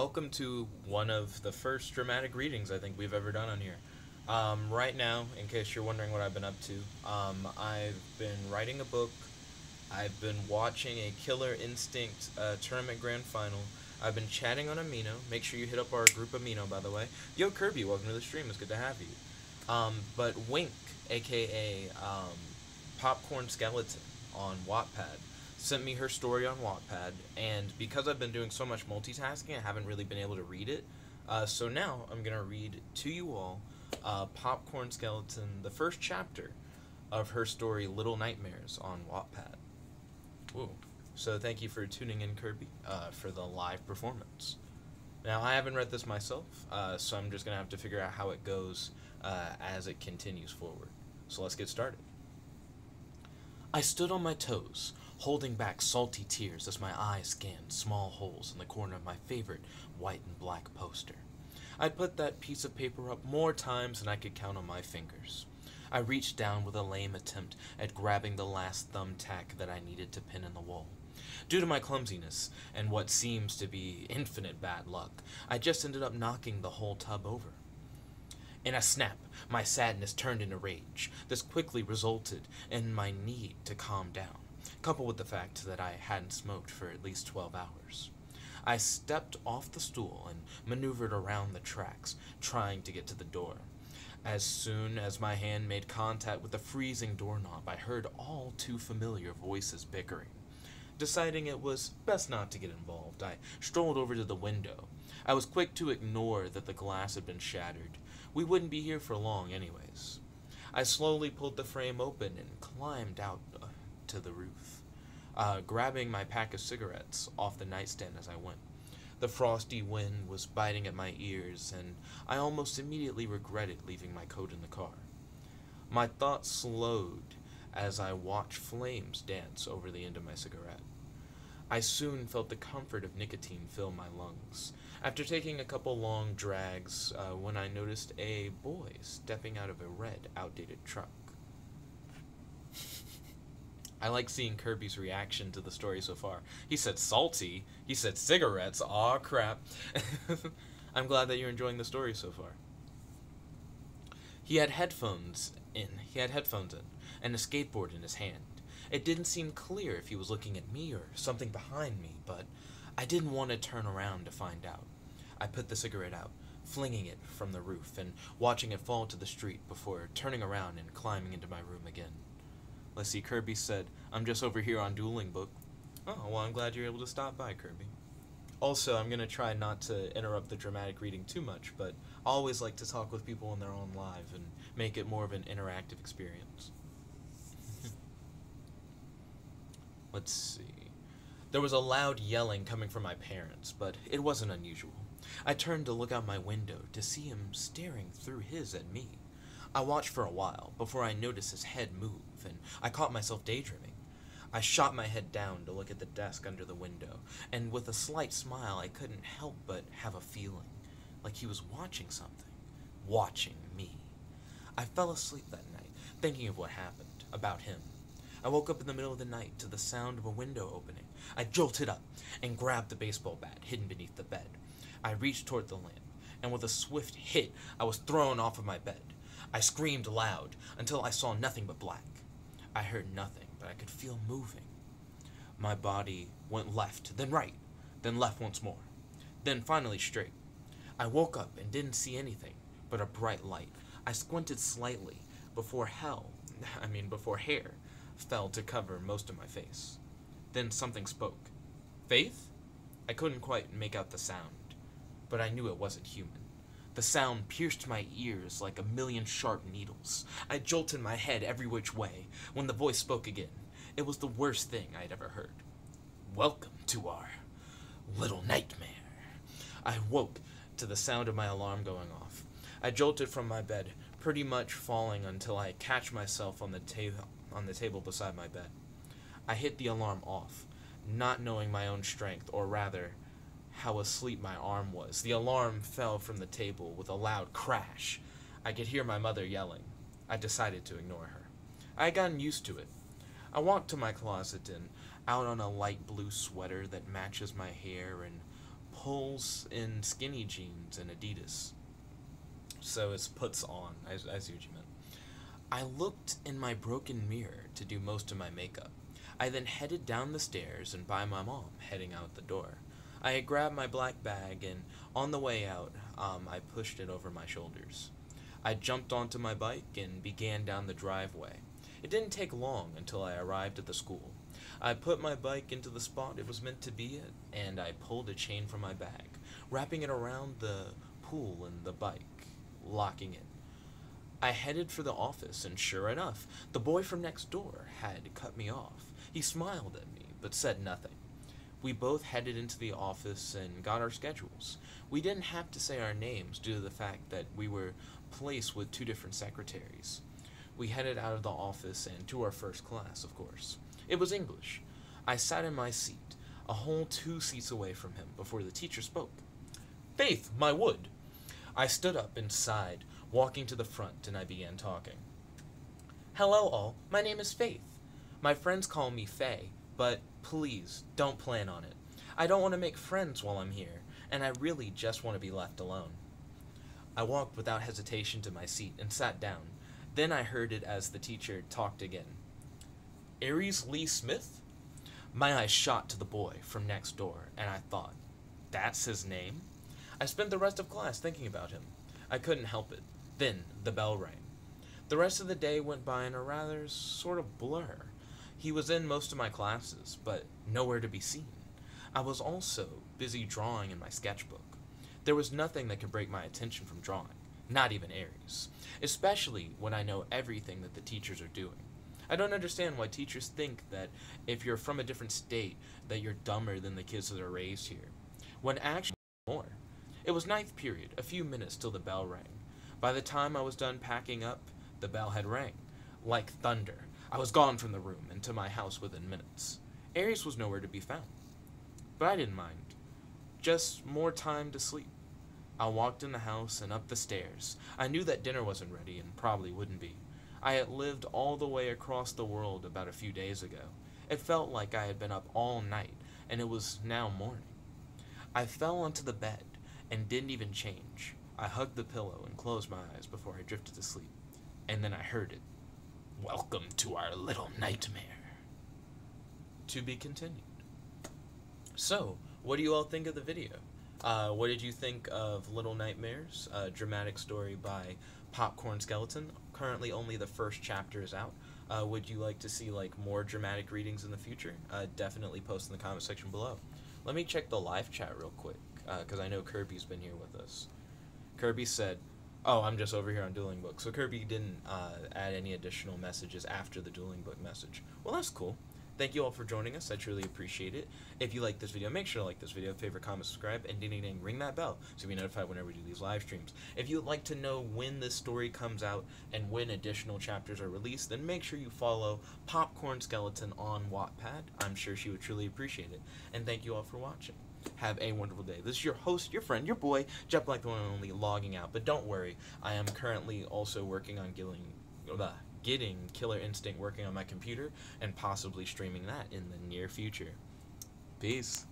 Welcome to one of the first dramatic readings I think we've ever done on here. Right now, in case you're wondering what I've been up to, I've been writing a book. I've been watching a Killer Instinct tournament grand final. I've been chatting on Amino. Make sure you hit up our group Amino, by the way. Yo, Kirby, welcome to the stream. It's good to have you. But Wink, aka Popcornskeleton on Wattpad, sent me her story on Wattpad, and because I've been doing so much multitasking, I haven't really been able to read it. So now I'm gonna read to you all Popcornskeleton, the first chapter of her story "Little Nightmares" on Wattpad. Ooh. So thank you for tuning in, Kirby, for the live performance. Now I haven't read this myself, so I'm just gonna have to figure out how it goes as it continues forward. So let's get started. I stood on my toes, holding back salty tears as my eyes scanned small holes in the corner of my favorite white and black poster. I put that piece of paper up more times than I could count on my fingers. I reached down with a lame attempt at grabbing the last thumbtack that I needed to pin in the wall. Due to my clumsiness and what seems to be infinite bad luck, I just ended up knocking the whole tub over. In a snap, my sadness turned into rage. This quickly resulted in my need to calm down, coupled with the fact that I hadn't smoked for at least 12 hours. I stepped off the stool and maneuvered around the tracks, trying to get to the door. As soon as my hand made contact with the freezing doorknob, I heard all too familiar voices bickering. Deciding it was best not to get involved, I strolled over to the window. I was quick to ignore that the glass had been shattered. We wouldn't be here for long anyways. I slowly pulled the frame open and climbed out to the roof, grabbing my pack of cigarettes off the nightstand as I went. The frosty wind was biting at my ears, and I almost immediately regretted leaving my coat in the car. My thoughts slowed as I watched flames dance over the end of my cigarette. I soon felt the comfort of nicotine fill my lungs. After taking a couple long drags, when I noticed a boy stepping out of a red, outdated truck. I like seeing Kirby's reaction to the story so far. He said salty. He said cigarettes. Aw, crap. I'm glad that you're enjoying the story so far. He had headphones in, and a skateboard in his hand. It didn't seem clear if he was looking at me or something behind me, but I didn't want to turn around to find out. I put the cigarette out, flinging it from the roof and watching it fall to the street before turning around and climbing into my room again. Let's see, Kirby said, "I'm just over here on Dueling Book." Oh, well, I'm glad you're able to stop by, Kirby. Also, I'm going to try not to interrupt the dramatic reading too much, but I always like to talk with people when they're on live and make it more of an interactive experience. Let's see. There was a loud yelling coming from my parents, but it wasn't unusual. I turned to look out my window to see him staring through his at me. I watched for a while before I noticed his head move, and I caught myself daydreaming. I shot my head down to look at the desk under the window, and with a slight smile I couldn't help but have a feeling, like he was watching something. Watching me. I fell asleep that night, thinking of what happened, about him. I woke up in the middle of the night to the sound of a window opening. I jolted up and grabbed the baseball bat hidden beneath the bed. I reached toward the lamp, and with a swift hit, I was thrown off of my bed. I screamed loud until I saw nothing but black. I heard nothing, but I could feel moving. My body went left, then right, then left once more, then finally straight. I woke up and didn't see anything but a bright light. I squinted slightly before hair fell to cover most of my face. Then something spoke. Faith? I couldn't quite make out the sound, but I knew it wasn't human. The sound pierced my ears like a million sharp needles. I jolted my head every which way when the voice spoke again. It was the worst thing I'd ever heard. Welcome to our little nightmare. I woke to the sound of my alarm going off. I jolted from my bed, pretty much falling until I catch myself on the table beside my bed. I hit the alarm off, not knowing my own strength, or rather, how asleep my arm was. The alarm fell from the table with a loud crash. I could hear my mother yelling. I decided to ignore her. I had gotten used to it. I walked to my closet and out on a light blue sweater that matches my hair and holes in skinny jeans and Adidas. So it's puts on. I see what you meant. I looked in my broken mirror to do most of my makeup. I then headed down the stairs and by my mom, heading out the door. I had grabbed my black bag and on the way out, I pushed it over my shoulders. I jumped onto my bike and began down the driveway. It didn't take long until I arrived at the school. I put my bike into the spot it was meant to be at, and I pulled a chain from my bag, wrapping it around the pool and the bike, locking it. I headed for the office, and sure enough, the boy from next door had cut me off. He smiled at me, but said nothing. We both headed into the office and got our schedules. We didn't have to say our names due to the fact that we were placed with 2 different secretaries. We headed out of the office and to our first class, of course. It was English. I sat in my seat, a whole 2 seats away from him, before the teacher spoke. "Faith, my wood!" I stood up and sighed, walking to the front, and I began talking. "Hello, all. My name is Faith. My friends call me Faye, but please, don't plan on it. I don't want to make friends while I'm here, and I really just want to be left alone." I walked without hesitation to my seat and sat down. Then I heard it as the teacher talked again. "Aries Lee Smith?" My eyes shot to the boy from next door, and I thought, that's his name? I spent the rest of class thinking about him. I couldn't help it. Then the bell rang. The rest of the day went by in a rather sort of blur. He was in most of my classes, but nowhere to be seen. I was also busy drawing in my sketchbook. There was nothing that could break my attention from drawing, not even Aries, especially when I know everything that the teachers are doing. I don't understand why teachers think that if you're from a different state, that you're dumber than the kids that are raised here, when actually more. It was ninth period, a few minutes till the bell rang. By the time I was done packing up, the bell had rang. Like thunder, I was gone from the room and to my house within minutes. Aries was nowhere to be found. But I didn't mind. Just more time to sleep. I walked in the house and up the stairs. I knew that dinner wasn't ready and probably wouldn't be. I had lived all the way across the world about a few days ago. It felt like I had been up all night, and it was now morning. I fell onto the bed and didn't even change. I hugged the pillow and closed my eyes before I drifted to sleep. And then I heard it. "Welcome to our little nightmare." To be continued. So, what do you all think of the video? What did you think of Little Nightmares, a dramatic story by Popcornskeleton? Currently only the first chapter is out. Would you like to see more dramatic readings in the future? Definitely post in the comment section below. Let me check the live chat real quick, because I know Kirby's been here with us. Kirby said, "Oh, I'm just over here on Dueling Book." So Kirby didn't add any additional messages after the Dueling Book message. Well, that's cool. Thank you all for joining us. I truly appreciate it. If you like this video, make sure to like this video, favorite, comment, subscribe, and ding, ring that bell so you'll be notified whenever we do these live streams. If you'd like to know when this story comes out and when additional chapters are released, then make sure you follow Popcornskeleton on Wattpad. I'm sure she would truly appreciate it. And thank you all for watching. Have a wonderful day. This is your host, your friend, your boy, Jet Black, the one and only, logging out. But don't worry, I am currently also working on getting Killer Instinct working on my computer and possibly streaming that in the near future. Peace.